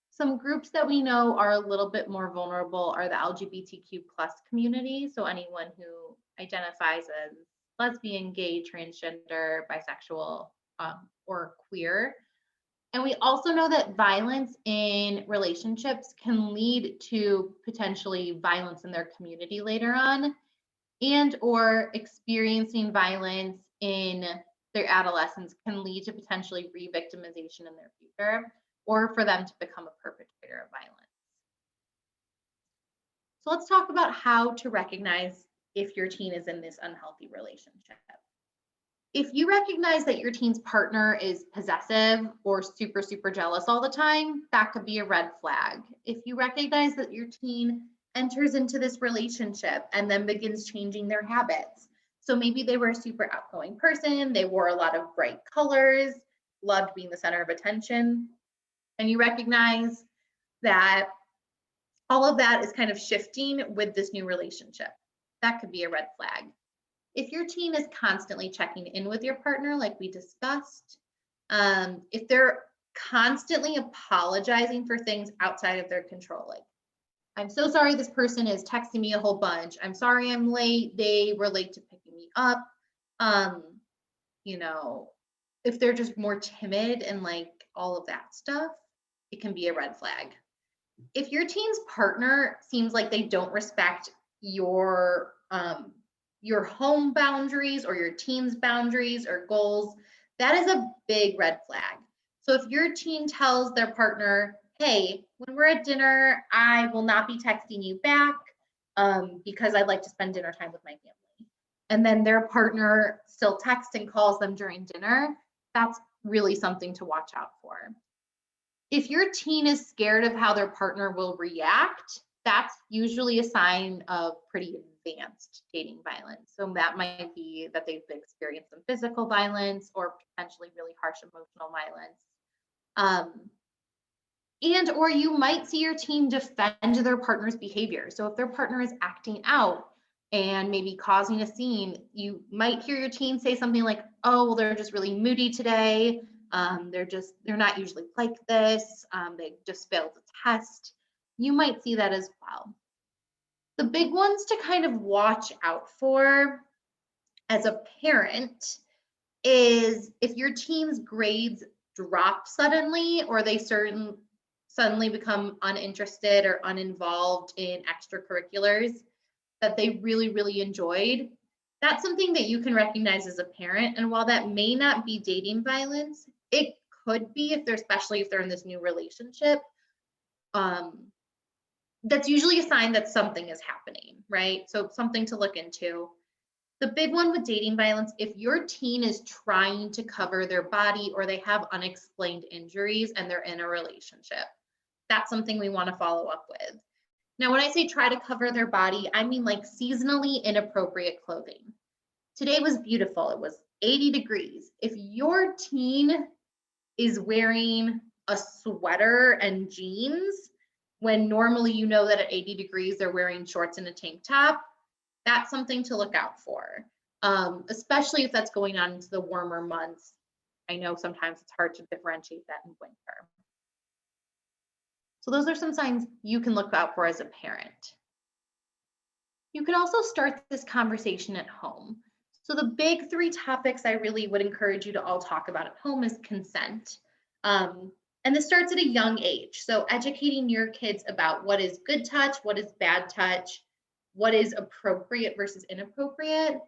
S2: Some groups that we know are a little bit more vulnerable are the LGBTQ plus community. So anyone who identifies as lesbian, gay, transgender, bisexual, or queer. And we also know that violence in relationships can lead to potentially violence in their community later on. and or experiencing violence in their adolescence can lead to potentially re-victimization in their future, or for them to become a perpetrator of violence. So let's talk about how to recognize if your teen is in this unhealthy relationship. If you recognize that your teen's partner is possessive or super, super jealous all the time, that could be a red flag. If you recognize that your teen enters into this relationship and then begins changing their habits, so maybe they were a super outgoing person, they wore a lot of bright colors, loved being the center of attention, and you recognize that all of that is kind of shifting with this new relationship, that could be a red flag. If your teen is constantly checking in with your partner, like we discussed, if they're constantly apologizing for things outside of their control, like, I'm so sorry this person is texting me a whole bunch. I'm sorry I'm late. They were late to picking me up. You know, if they're just more timid and like all of that stuff, it can be a red flag. If your teen's partner seems like they don't respect your home boundaries or your teen's boundaries or goals, that is a big red flag. So if your teen tells their partner, hey, when we're at dinner, I will not be texting you back because I'd like to spend dinner time with my family, and then their partner still texts and calls them during dinner, that's really something to watch out for. If your teen is scared of how their partner will react, that's usually a sign of pretty advanced dating violence. So that might be that they've experienced some physical violence or potentially really harsh emotional violence. And or you might see your teen defend their partner's behavior. So if their partner is acting out and maybe causing a scene, you might hear your teen say something like, oh, well, they're just really moody today. They're not usually like this. They just failed the test. You might see that as well. The big ones to kind of watch out for as a parent is if your teen's grades drop suddenly, or they suddenly become uninterested or uninvolved in extracurriculars that they really, really enjoyed. That's something that you can recognize as a parent. And while that may not be dating violence, it could be especially if they're in this new relationship. That's usually a sign that something is happening, right? So something to look into. The big one with dating violence, if your teen is trying to cover their body or they have unexplained injuries and they're in a relationship, that's something we want to follow up with. Now, when I say try to cover their body, I mean like seasonally inappropriate clothing. Today was beautiful. It was 80 degrees. If your teen is wearing a sweater and jeans, when normally you know that at 80 degrees they're wearing shorts and a tank top, that's something to look out for, especially if that's going on into the warmer months. I know sometimes it's hard to differentiate that in winter. So those are some signs you can look out for as a parent. You can also start this conversation at home. So the big three topics I really would encourage you to all talk about at home is consent. And this starts at a young age. So educating your kids about what is good touch, what is bad touch, what is appropriate versus inappropriate,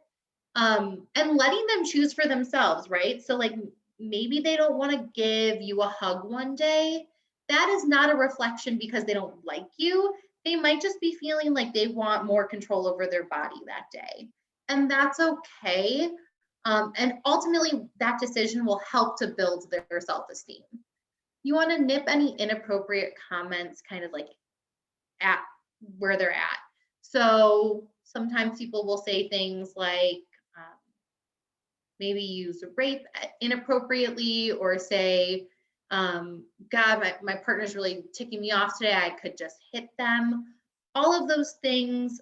S2: and letting them choose for themselves, right? So like maybe they don't want to give you a hug one day. That is not a reflection because they don't like you. They might just be feeling like they want more control over their body that day. And that's okay. And ultimately, that decision will help to build their self-esteem. You want to nip any inappropriate comments kind of like at where they're at. So sometimes people will say things like, maybe use rape inappropriately, or say, God, my partner's really ticking me off today. I could just hit them. All of those things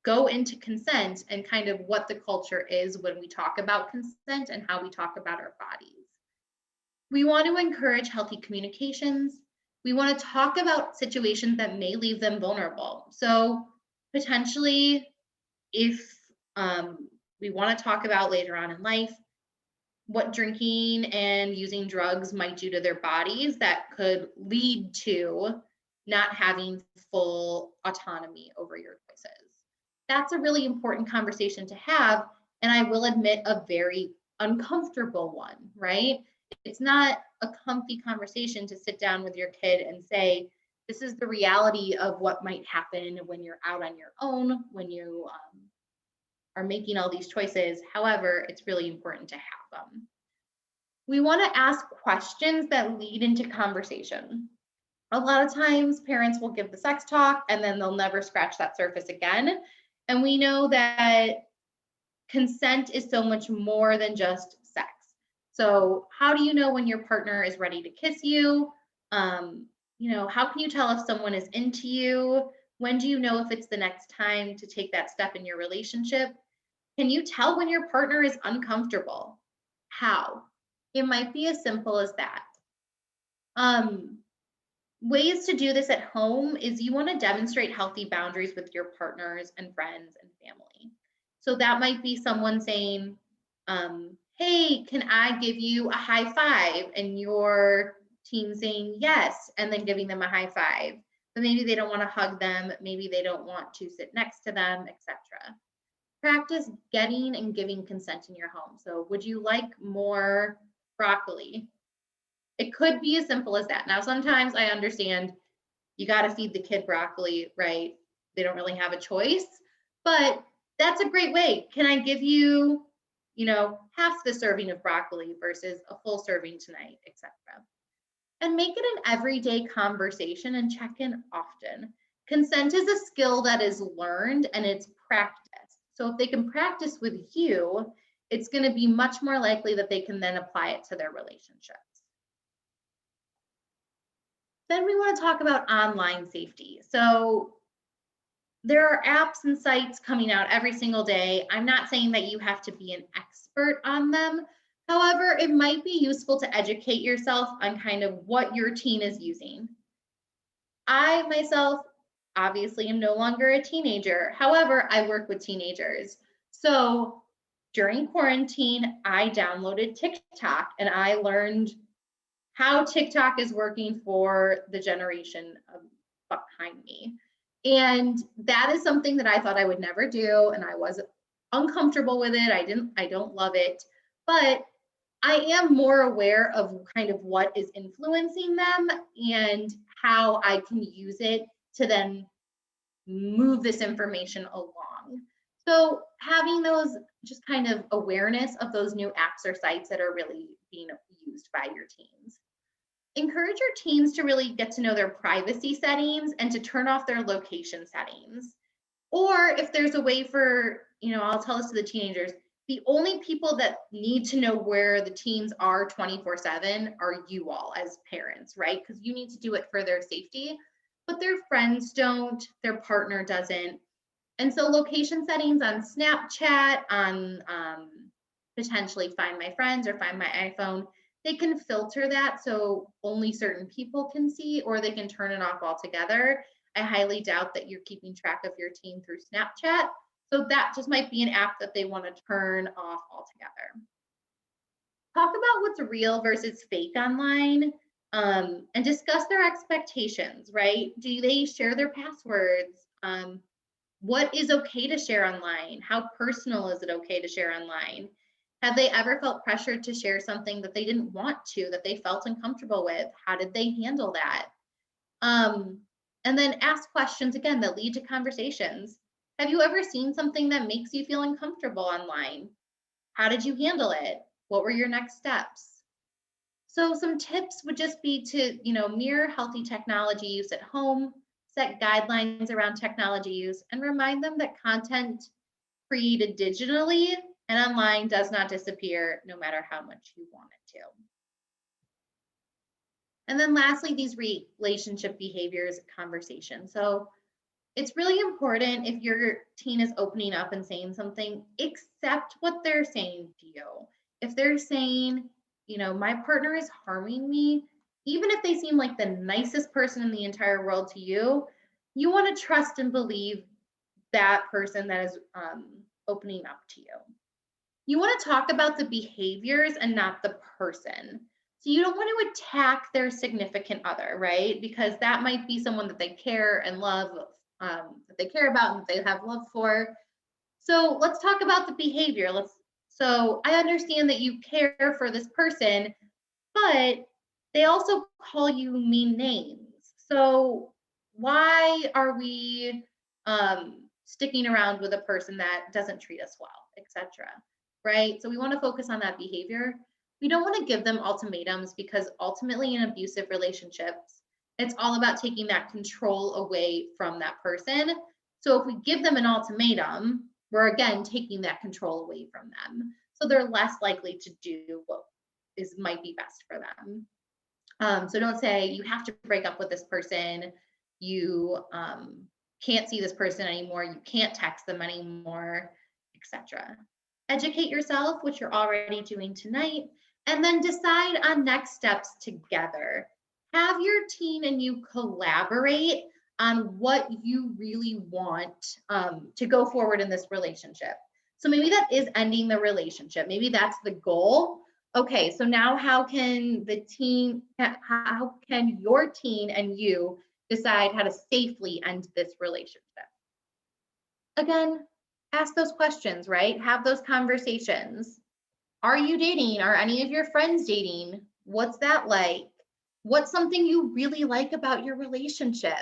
S2: go into consent and kind of what the culture is when we talk about consent and how we talk about our bodies. We want to encourage healthy communications. We want to talk about situations that may leave them vulnerable. So potentially, if we want to talk about later on in life, what drinking and using drugs might do to their bodies that could lead to not having full autonomy over your choices. That's a really important conversation to have. And I will admit, a very uncomfortable one, right? It's not a comfy conversation to sit down with your kid and say, this is the reality of what might happen when you're out on your own, when you are making all these choices. However, it's really important to have them. We want to ask questions that lead into conversation. A lot of times parents will give the sex talk and then they'll never scratch that surface again. And we know that consent is so much more than just sex. So how do you know when your partner is ready to kiss you? How can you tell if someone is into you? When do you know if it's the next time to take that step in your relationship? Can you tell when your partner is uncomfortable? How? It might be as simple as that. Ways to do this at home is you want to demonstrate healthy boundaries with your partners and friends and family. So that might be someone saying, hey, can I give you a high five? And your team saying yes, and then giving them a high five. But maybe they don't want to hug them. Maybe they don't want to sit next to them, etc. Practice getting and giving consent in your home. So would you like more broccoli? It could be as simple as that. Now, sometimes I understand you got to feed the kid broccoli, right? They don't really have a choice, but that's a great way. Can I give you, half the serving of broccoli versus a full serving tonight, etc. And make it an everyday conversation and check in often. Consent is a skill that is learned and it's practiced. So if they can practice with you, it's going to be much more likely that they can then apply it to their relationships. Then we want to talk about online safety. So there are apps and sites coming out every single day. I'm not saying that you have to be an expert on them. However, it might be useful to educate yourself on kind of what your teen is using. I myself obviously am no longer a teenager. However, I work with teenagers. So during quarantine, I downloaded TikTok and I learned how TikTok is working for the generation behind me. And that is something that I thought I would never do. And I was uncomfortable with it. I don't love it, but I am more aware of kind of what is influencing them and how I can use it to then move this information along. So having those just kind of awareness of those new apps or sites that are really being used by your teens. Encourage your teens to really get to know their privacy settings and to turn off their location settings. Or if there's a way for, I'll tell this to the teenagers, the only people that need to know where the teens are 24/7 are you all as parents, right? Because you need to do it for their safety, but their friends don't, their partner doesn't. And so location settings on Snapchat, on potentially Find My Friends or Find My iPhone, they can filter that so only certain people can see, or they can turn it off altogether. I highly doubt that you're keeping track of your teen through Snapchat. So that just might be an app that they want to turn off altogether. Talk about what's real versus fake online, and discuss their expectations, right? Do they share their passwords? What is okay to share online? How personal is it okay to share online? Have they ever felt pressured to share something that they didn't want to, that they felt uncomfortable with? How did they handle that? And then ask questions again that lead to conversations. Have you ever seen something that makes you feel uncomfortable online? How did you handle it? What were your next steps? So some tips would just be to, mirror healthy technology use at home, set guidelines around technology use, and remind them that content created digitally and online does not disappear no matter how much you want it to. And then lastly, these relationship behaviors conversation. So it's really important if your teen is opening up and saying something, accept what they're saying to you. If they're saying, my partner is harming me, even if they seem like the nicest person in the entire world to you, you want to trust and believe that person that is opening up to you. You want to talk about the behaviors and not the person. So you don't want to attack their significant other, right? Because that might be someone that they care and love that they care about and that they have love for. So let's talk about the behavior. So I understand that you care for this person, but they also call you mean names. So why are we sticking around with a person that doesn't treat us well, etc.? Right? So we want to focus on that behavior. We don't want to give them ultimatums because ultimately in abusive relationships, it's all about taking that control away from that person. So if we give them an ultimatum, we're again taking that control away from them. So they're less likely to do what might be best for them. So don't say you have to break up with this person. You can't see this person anymore. You can't text them anymore, etc. Educate yourself, which you're already doing tonight, and then decide on next steps together. Have your teen and you collaborate on what you really want to go forward in this relationship. So maybe that is ending the relationship. Maybe that's the goal. Okay, so now how can your teen and you decide how to safely end this relationship? Again, ask those questions, right? Have those conversations. Are you dating? Are any of your friends dating? What's that like? What's something you really like about your relationship?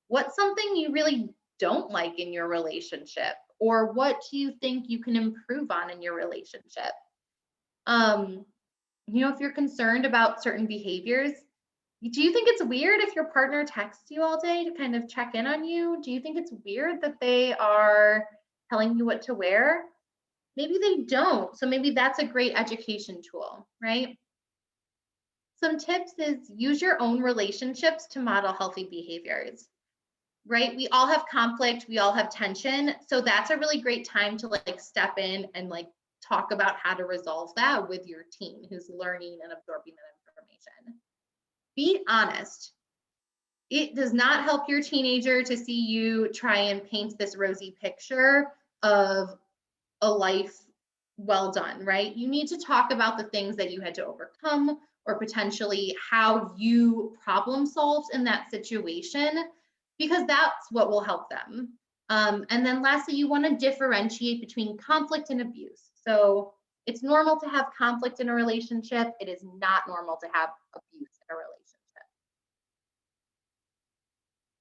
S2: What's something you really don't like in your relationship? Or what do you think you can improve on in your relationship? If you're concerned about certain behaviors, do you think it's weird if your partner texts you all day to kind of check in on you? Do you think it's weird that they are telling you what to wear? Maybe they don't. So maybe that's a great education tool, right? Some tips is use your own relationships to model healthy behaviors, right? We all have conflict, we all have tension. So that's a really great time to step in and talk about how to resolve that with your teen who's learning and absorbing that information. Be honest. It does not help your teenager to see you try and paint this rosy picture of a life well done, right? You need to talk about the things that you had to overcome or potentially how you problem solved in that situation, because that's what will help them. And then lastly, you want to differentiate between conflict and abuse. So it's normal to have conflict in a relationship. It is not normal to have abuse in a relationship.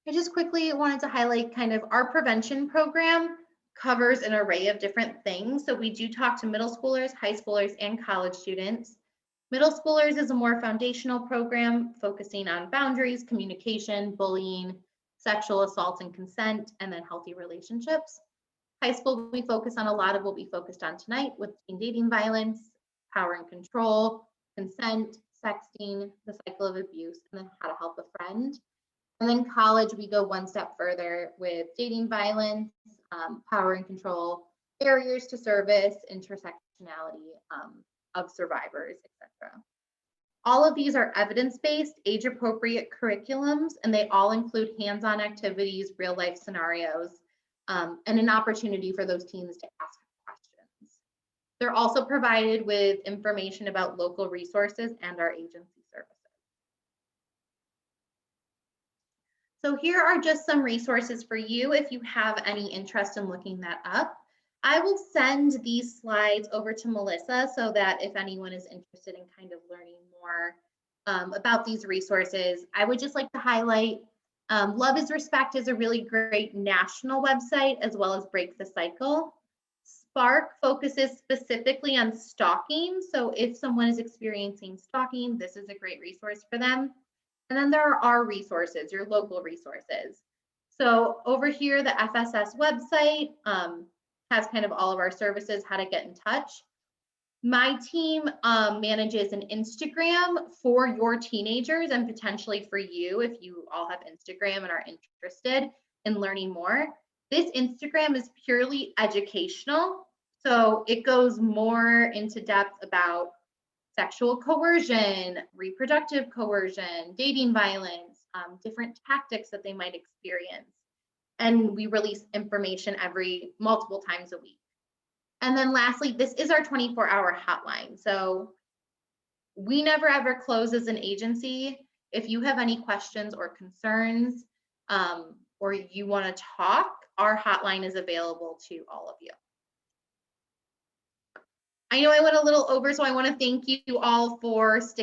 S2: I just quickly wanted to highlight kind of our prevention program covers an array of different things. So we do talk to middle schoolers, high schoolers, and college students. Middle schoolers is a more foundational program focusing on boundaries, communication, bullying, sexual assault and consent, and then healthy relationships. High school, we focus on a lot of what we focused on tonight with teen dating violence, power and control, consent, sexting, the cycle of abuse, and then how to help a friend. And then college, we go one step further with dating violence, power and control, barriers to service, intersectionality of survivors, etc. All of these are evidence-based, age-appropriate curriculums, and they all include hands-on activities, real-life scenarios, and an opportunity for those teens to ask questions. They're also provided with information about local resources and our agency services. So here are just some resources for you if you have any interest in looking that up. I will send these slides over to Melissa so that if anyone is interested in kind of learning more about these resources, I would just like to highlight Love is Respect is a really great national website, as well as Break the Cycle. Spark focuses specifically on stalking. So if someone is experiencing stalking, this is a great resource for them. And then there are our resources, your local resources. So over here, the FSS website has kind of all of our services, how to get in touch. My team manages an Instagram for your teenagers and potentially for you if you all have Instagram and are interested in learning more. This Instagram is purely educational. So it goes more into depth about sexual coercion, reproductive coercion, dating violence, different tactics that they might experience. And we release information multiple times a week. And then lastly, this is our 24-hour hotline. So we never ever close as an agency. If you have any questions or concerns, or you want to talk, our hotline is available to all of you. I know I went a little over, so I want to thank you all for sticking